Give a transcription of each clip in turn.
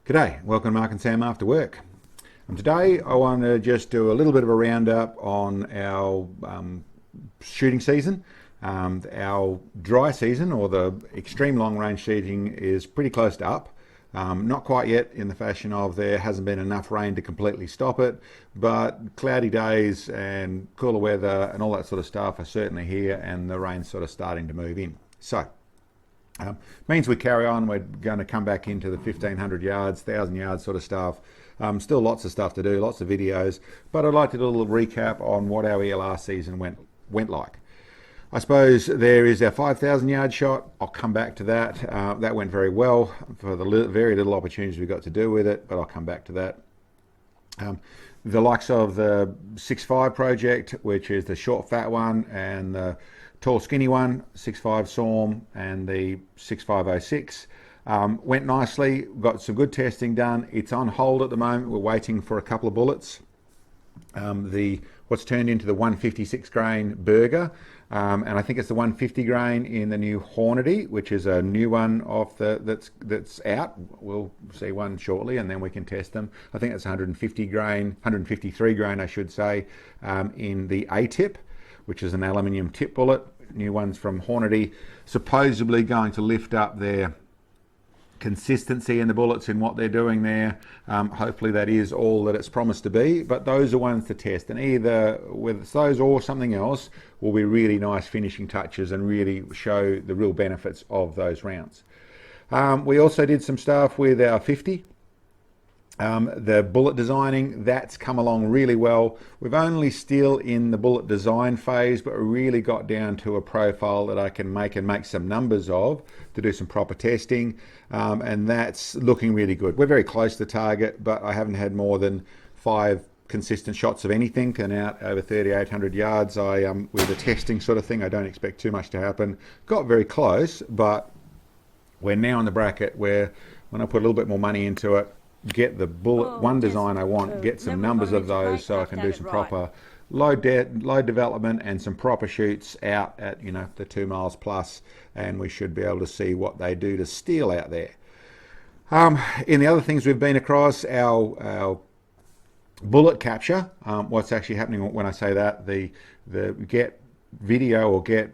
G'day, welcome to Mark and Sam After Work. Today I want to just do a little bit of a roundup on our shooting season. Our dry season, or the extreme long range shooting, is pretty close to up. Not quite yet, in the fashion of there hasn't been enough rain to completely stop it, but cloudy days and cooler weather and all that sort of stuff are certainly here, and the rain's sort of starting to move in. So means we carry on. We're going to come back into the 1,500 yards, 1,000 yards sort of stuff. Still lots of stuff to do, lots of videos, but I'd like to do a little recap on what our ELR season went like. I suppose there is our 5,000 yard shot. I'll come back to that. That went very well for the very little opportunities we got to do with it, but I'll come back to that. The likes of the 6.5 project, which is the short fat one, and the tall skinny one, 6.5 SORM, and the 6.506, went nicely. Got some good testing done. It's on hold at the moment. We're waiting for a couple of bullets. What's turned into the 156 grain burger, and I think it's the 150 grain in the new Hornady, which is a new one that's out. We'll see one shortly, and then we can test them. I think it's 150 grain, 153 grain, I should say, in the A-tip, which is an aluminium tip bullet. New ones from Hornady, supposedly going to lift up their consistency in the bullets in what they're doing there. Hopefully that is all that it's promised to be, but those are ones to test, and either with those or something else will be really nice finishing touches and really show the real benefits of those rounds. We also did some stuff with our 50. The bullet designing, that's come along really well. We've only still in the bullet design phase, but we really got down to a profile that I can make some numbers of to do some proper testing, and that's looking really good. We're very close to target, but I haven't had more than 5 consistent shots of anything turn out over 3,800 yards. With the testing sort of thing, I don't expect too much to happen. Got very close, but we're now in the bracket where when I put a little bit more money into it, get the bullet one design I want, get some numbers of those so I can do some proper load development and some proper shoots out at the 2 miles plus, and we should be able to see what they do to steel out there. In the other things we've been across, our bullet capture, what's actually happening when I say that, the get video or get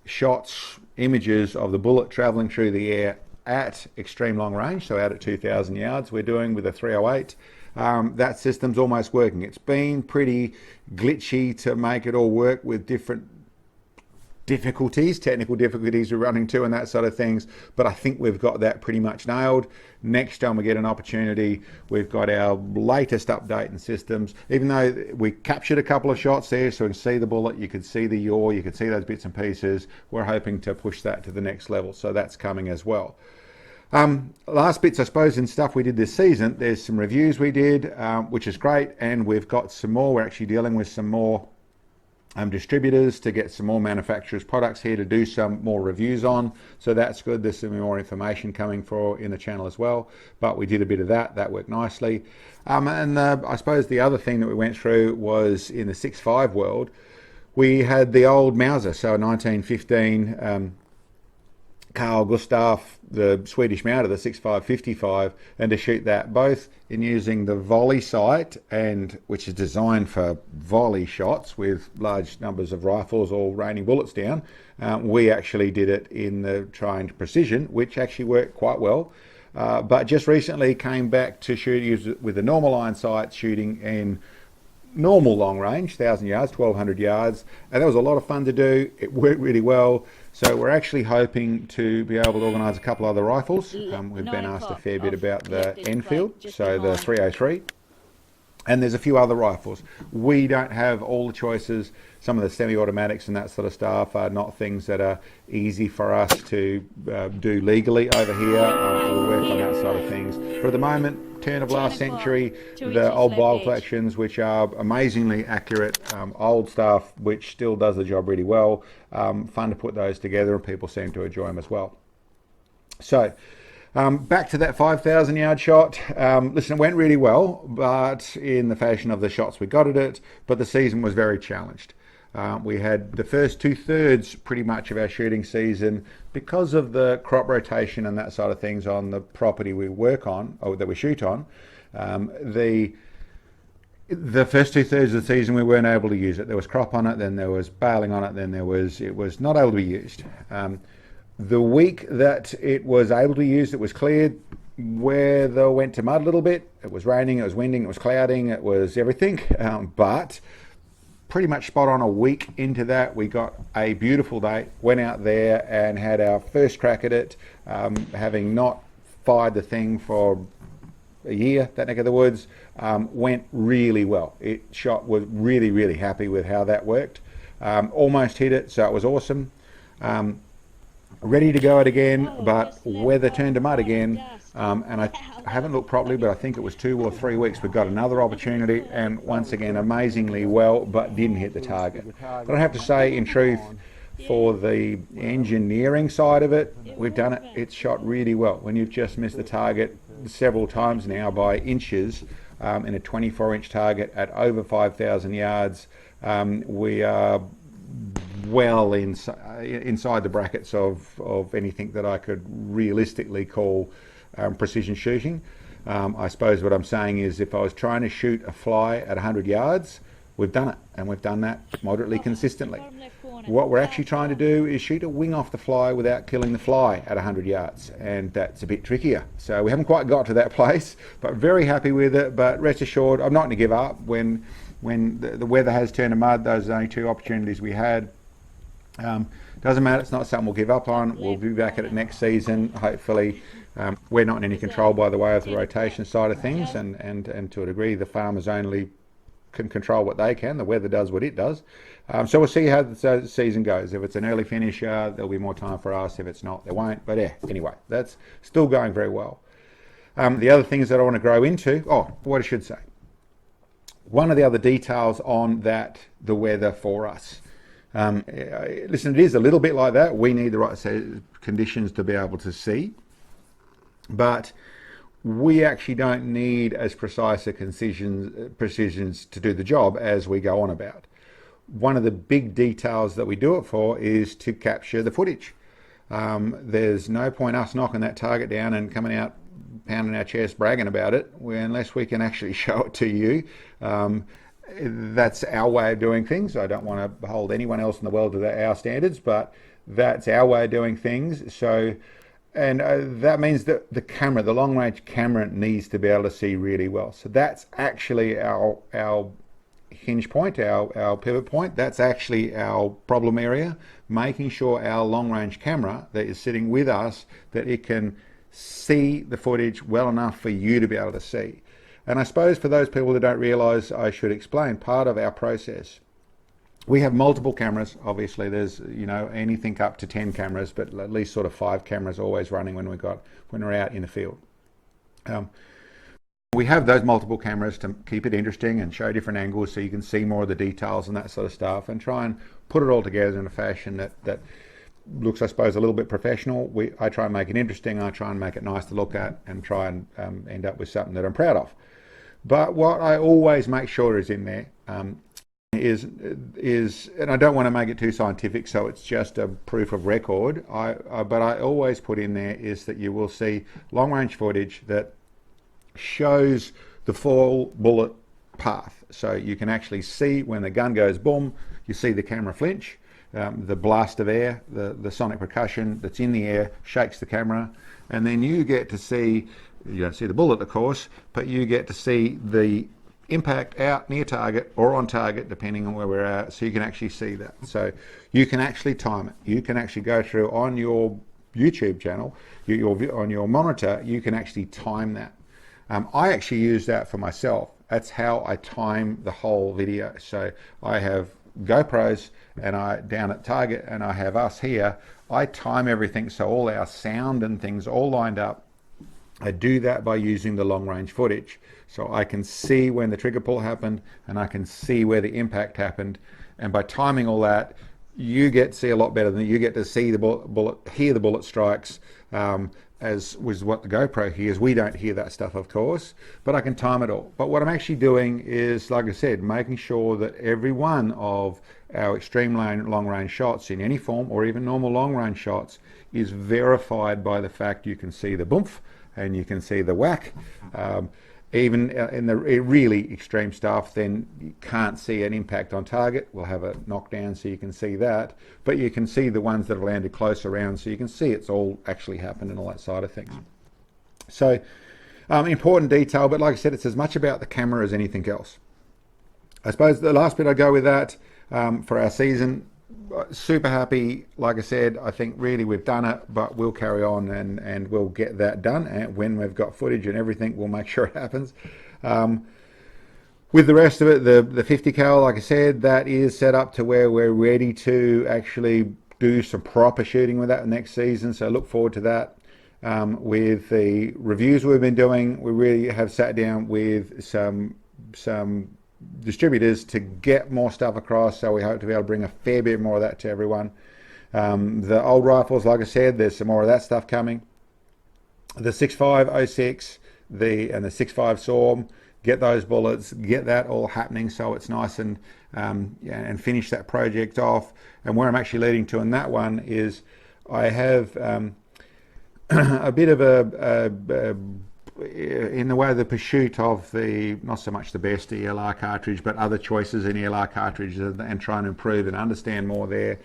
shots, images of the bullet traveling through the air at extreme long range, so out at 2,000 yards, we're doing with a 308. That system's almost working. It's been pretty glitchy to make it all work with different technical difficulties we're running to and that sort of things, but I think we've got that pretty much nailed. Next time we get an opportunity, we've got our latest update in systems. Even though we captured a couple of shots there so we can see the bullet, you could see the yaw, you could see those bits and pieces, we're hoping to push that to the next level, so that's coming as well. Last bits, I suppose, in stuff we did this season, there's some reviews we did, which is great, and we've got some more. We're actually dealing with some more distributors to get some more manufacturers' products here to do some more reviews on, so that's good. There's some more information coming in the channel as well, but we did a bit of that worked nicely. I suppose the other thing that we went through was in the 6.5 world, we had the old Mauser, so 1915 Carl Gustaf, the Swedish Mauser, the 6.5-55, and to shoot that both in using the volley sight, and which is designed for volley shots with large numbers of rifles all raining bullets down. We actually did it in the trained precision, which actually worked quite well. But just recently came back to shoot with the normal iron sight, shooting in normal long range, 1,000 yards, 1,200 yards, and that was a lot of fun to do. It worked really well, so we're actually hoping to be able to organise a couple other rifles. We've been asked a fair bit about the Enfield, so the 303, and there's a few other rifles. We don't have all the choices. Some of the semi-automatics and that sort of stuff are not things that are easy for us to do legally over here. We'll work on that side of things. But at the moment, turn of last century, the old Bible collections, which are amazingly accurate, old stuff, which still does the job really well. Fun to put those together, and people seem to enjoy them as well. So, back to that 5,000 yard shot. Listen, it went really well, but in the fashion of the shots we got at it, but the season was very challenged. We had the first 2/3 pretty much of our shooting season, because of the crop rotation and that side of things on the property we work on, or that we shoot on. The first 2/3 of the season we weren't able to use it. There was crop on it, then there was baling on it, then it was not able to be used. The week that it was able to be used, it was cleared. Weather went to mud a little bit. It was raining, it was winding, it was clouding, it was everything. But pretty much spot on a week into that, we got a beautiful day, went out there and had our first crack at it, having not fired the thing for a year, that neck of the woods. Went really well. Was really, really happy with how that worked. Almost hit it, so it was awesome. Ready to go it again, but weather turned to mud again. And I haven't looked properly, but I think it was 2 or 3 weeks. We got another opportunity, and once again, amazingly well, but didn't hit the target. But I have to say, in truth, for the engineering side of it, we've done it. It's shot really well. When you've just missed the target several times now by inches, in a 24-inch target at over 5,000 yards, we are well inside the brackets of anything that I could realistically call precision shooting. I suppose what I'm saying is, if I was trying to shoot a fly at 100 yards, we've done it, and we've done that moderately consistently. What we're actually trying to do is shoot a wing off the fly without killing the fly at 100 yards, and that's a bit trickier. So we haven't quite got to that place, but very happy with it. But rest assured, I'm not going to give up. When the weather has turned to mud, those are the only 2 opportunities we had. Doesn't matter, it's not something we'll give up on. We'll be back at it next season, hopefully. We're not in any control, by the way, of the rotation side of things, and to a degree the farmers only can control what they can. The weather does what it does. So we'll see how the season goes. If it's an early finisher, there'll be more time for us. If it's not, there won't. But yeah, anyway, that's still going very well. The other things that I want to grow into, what I should say. One of the other details on that, the weather for us. Listen, it is a little bit like that. We need the right conditions to be able to see, but we actually don't need as precise a precisions to do the job as we go on about. One of the big details that we do it for is to capture the footage. There's no point us knocking that target down and coming out pounding our chest bragging about it unless we can actually show it to you. That's our way of doing things. I don't want to hold anyone else in the world to our standards, but that's our way of doing things. So, and that means that the long range camera needs to be able to see really well. So that's actually our hinge point, our pivot point. That's actually our problem area, making sure our long range camera that is sitting with us, that it can see the footage well enough for you to be able to see. And I suppose for those people that don't realise, I should explain part of our process. We have multiple cameras. Obviously, there's anything up to 10 cameras, but at least sort of 5 cameras always running when we're out in the field. We have those multiple cameras to keep it interesting and show different angles so you can see more of the details and that sort of stuff, and try and put it all together in a fashion that looks, I suppose, a little bit professional. I try and make it interesting. I try and make it nice to look at, and try and end up with something that I'm proud of. But what I always make sure is in there is, and I don't want to make it too scientific, so it's just a proof of record. But I always put in there is that you will see long range footage that shows the full bullet path. So you can actually see when the gun goes boom, you see the camera flinch, the blast of air, the sonic percussion that's in the air shakes the camera, and then you get to see. You don't see the bullet, of course, but you get to see the impact out near target or on target, depending on where we're at, so you can actually see that. So you can actually time it. You can actually go through on your YouTube channel, on your monitor, you can actually time that. I actually use that for myself. That's how I time the whole video. So I have GoPros and down at target, and I have us here. I time everything so all our sound and things all lined up. I do that by using the long range footage. So I can see when the trigger pull happened, and I can see where the impact happened. And by timing all that, you get to see a lot better than you get to see the bullet, hear the bullet strikes, and as was what the GoPro hears. We don't hear that stuff, of course, but I can time it all. But what I'm actually doing is, like I said, making sure that every one of our extreme long range shots in any form, or even normal long range shots, is verified by the fact you can see the boomph and you can see the whack. Even in the really extreme stuff, then you can't see an impact on target. We'll have a knockdown so you can see that, but you can see the ones that have landed close around, so you can see it's all actually happened and all that side of things. So important detail, but like I said, it's as much about the camera as anything else. I suppose the last bit I go with that for our season. Super happy. Like I said, I think really we've done it, but we'll carry on and we'll get that done. And when we've got footage and everything, we'll make sure it happens. With the rest of it, the 50 cal, like I said, that is set up to where we're ready to actually do some proper shooting with that next season. So look forward to that. With the reviews we've been doing, we really have sat down with some distributors to get more stuff across, so we hope to be able to bring a fair bit more of that to everyone. The old rifles, like I said, there's some more of that stuff coming. The 6.5 06 and the 6.5 Storm, get those bullets, get that all happening so it's nice and finish that project off. And where I'm actually leading to in that one is I have a bit of a in the way of the pursuit of the, not so much the best ELR cartridge, but other choices in ELR cartridges, and try and improve and understand more there.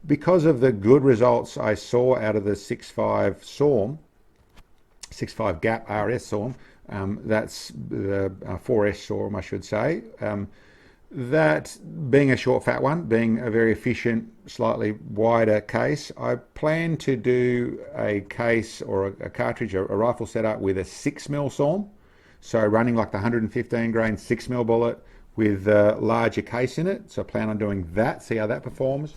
Because of the good results I saw out of the 6.5 Storm, 6.5 Gap RS Storm, that's the 4S Storm, I should say, that being a short fat one, being a very efficient, slightly wider case, I plan to do a case or a cartridge, a rifle setup with a 6mm Storm, so running like the 115 grain 6mm bullet with a larger case in it. So I plan on doing that, see how that performs.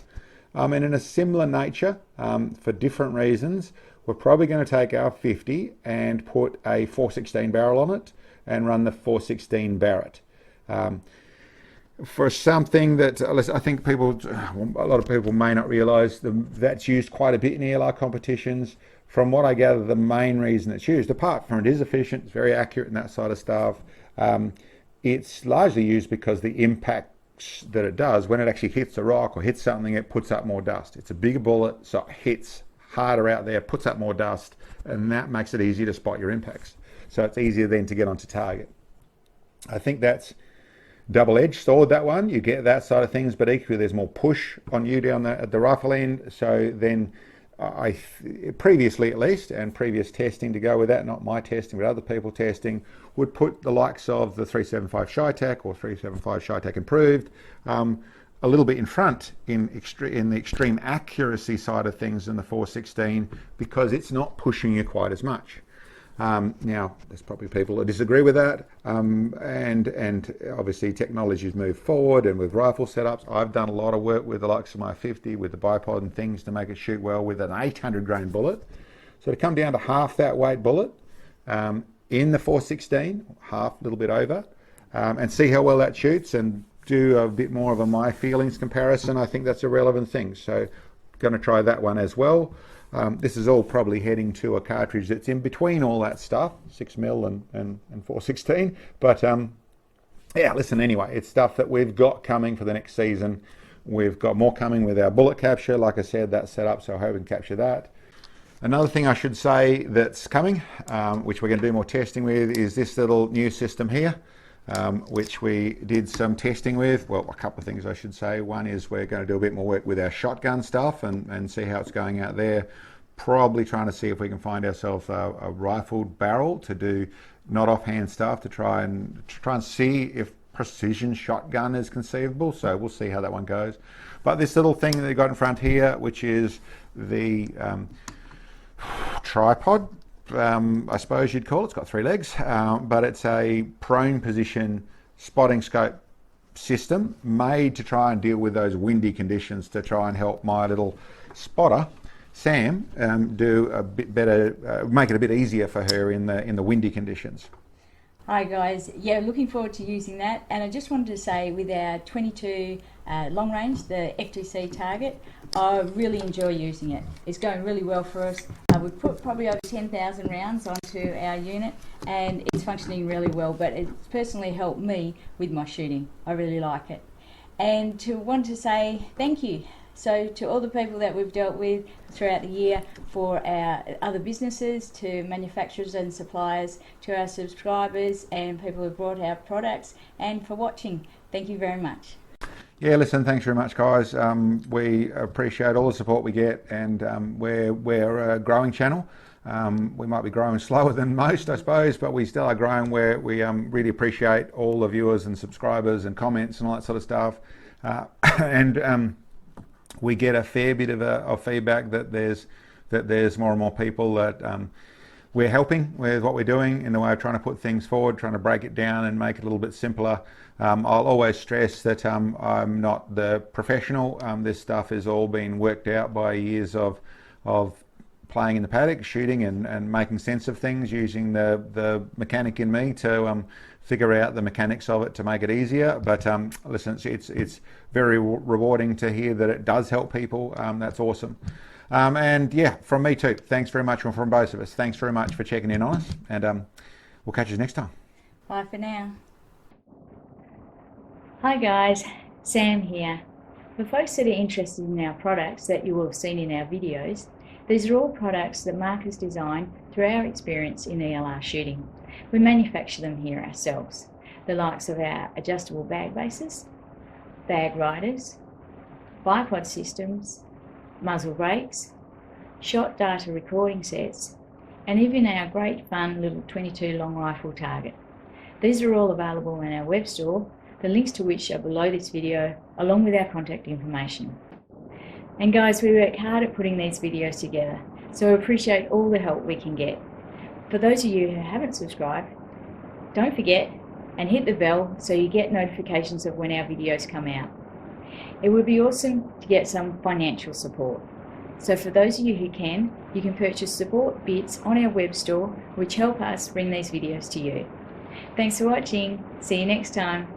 And in a similar nature, for different reasons, we're probably going to take our 50 and put a 416 barrel on it and run the 416 Barrett. For something that I think a lot of people may not realise, that's used quite a bit in ELR competitions. From what I gather, the main reason it's used, apart from it is efficient, it's very accurate and that sort of stuff, it's largely used because the impacts that it does, when it actually hits a rock or hits something, it puts up more dust. It's a bigger bullet, so it hits harder out there, puts up more dust, and that makes it easier to spot your impacts. So it's easier then to get onto target. I think that's double-edged sword, that one. You get that side of things, but equally there's more push on you down at the rifle end. So then previously at least, and previous testing to go with that, not my testing but other people testing, would put the likes of the 375 Shytech or 375 Shytech Improved a little bit in front in the extreme accuracy side of things in the 416, because it's not pushing you quite as much. Now, there's probably people that disagree with that, and obviously technology's moved forward, and with rifle setups, I've done a lot of work with the likes of my 50, with the bipod and things to make it shoot well with an 800 grain bullet. So to come down to half that weight bullet in the 416, half, a little bit over, and see how well that shoots, and do a bit more of a my feelings comparison, I think that's a relevant thing. So going to try that one as well. This is all probably heading to a cartridge that's in between all that stuff, 6mm and 416. But yeah, listen, anyway, it's stuff that we've got coming for the next season. We've got more coming with our bullet capture. Like I said, that's set up, so I hope we can capture that. Another thing I should say that's coming, which we're going to do more testing with, is this little new system here, which we did some testing with. Well, a couple of things I should say. One is we're going to do a bit more work with our shotgun stuff and see how it's going out there. Probably trying to see if we can find ourselves a rifled barrel to do not offhand stuff, to try and see if precision shotgun is conceivable. So we'll see how that one goes. But this little thing that they got in front here, which is the tripod, I suppose you'd call it. It's got 3 legs, but it's a prone position spotting scope system made to try and deal with those windy conditions, to try and help my little spotter Sam do a bit better, make it a bit easier for her in the windy conditions. Hi guys, yeah, looking forward to using that. And I just wanted to say, with our 22 long range, the FTC target, I really enjoy using it. It's going really well for us. We've put probably over 10,000 rounds onto our unit, and it's functioning really well. But it's personally helped me with my shooting. I really like it. And to want to say thank you. So to all the people that we've dealt with throughout the year, for our other businesses, to manufacturers and suppliers, to our subscribers and people who brought our products, and for watching, thank you very much. Yeah, listen, thanks very much, guys. We appreciate all the support we get, and we're a growing channel. We might be growing slower than most, I suppose, but we still are growing. Where we really appreciate all the viewers and subscribers and comments and all that sort of stuff. And we get a fair bit of feedback that there's more and more people that we're helping with what we're doing in the way of trying to put things forward, trying to break it down and make it a little bit simpler. I'll always stress that I'm not the professional. This stuff has all been worked out by years of playing in the paddock, shooting and making sense of things, using the mechanic in me to figure out the mechanics of it to make it easier. But listen, it's very rewarding to hear that it does help people. That's awesome. And yeah, from me too, thanks very much, from both of us. Thanks very much for checking in on us, and we'll catch you next time. Bye for now. Hi guys, Sam here. For folks that are interested in our products that you will have seen in our videos, these are all products that Mark has designed through our experience in ELR shooting. We manufacture them here ourselves, the likes of our adjustable bag bases, bag riders, bipod systems, muzzle brakes, shot data recording sets, and even our great fun little 22 long rifle target. These are all available in our web store, the links to which are below this video, along with our contact information. And guys, we work hard at putting these videos together, so we appreciate all the help we can get. For those of you who haven't subscribed, don't forget and hit the bell so you get notifications of when our videos come out. It would be awesome to get some financial support. So for those of you who can, you can purchase support bits on our web store, which help us bring these videos to you. Thanks for watching. See you next time.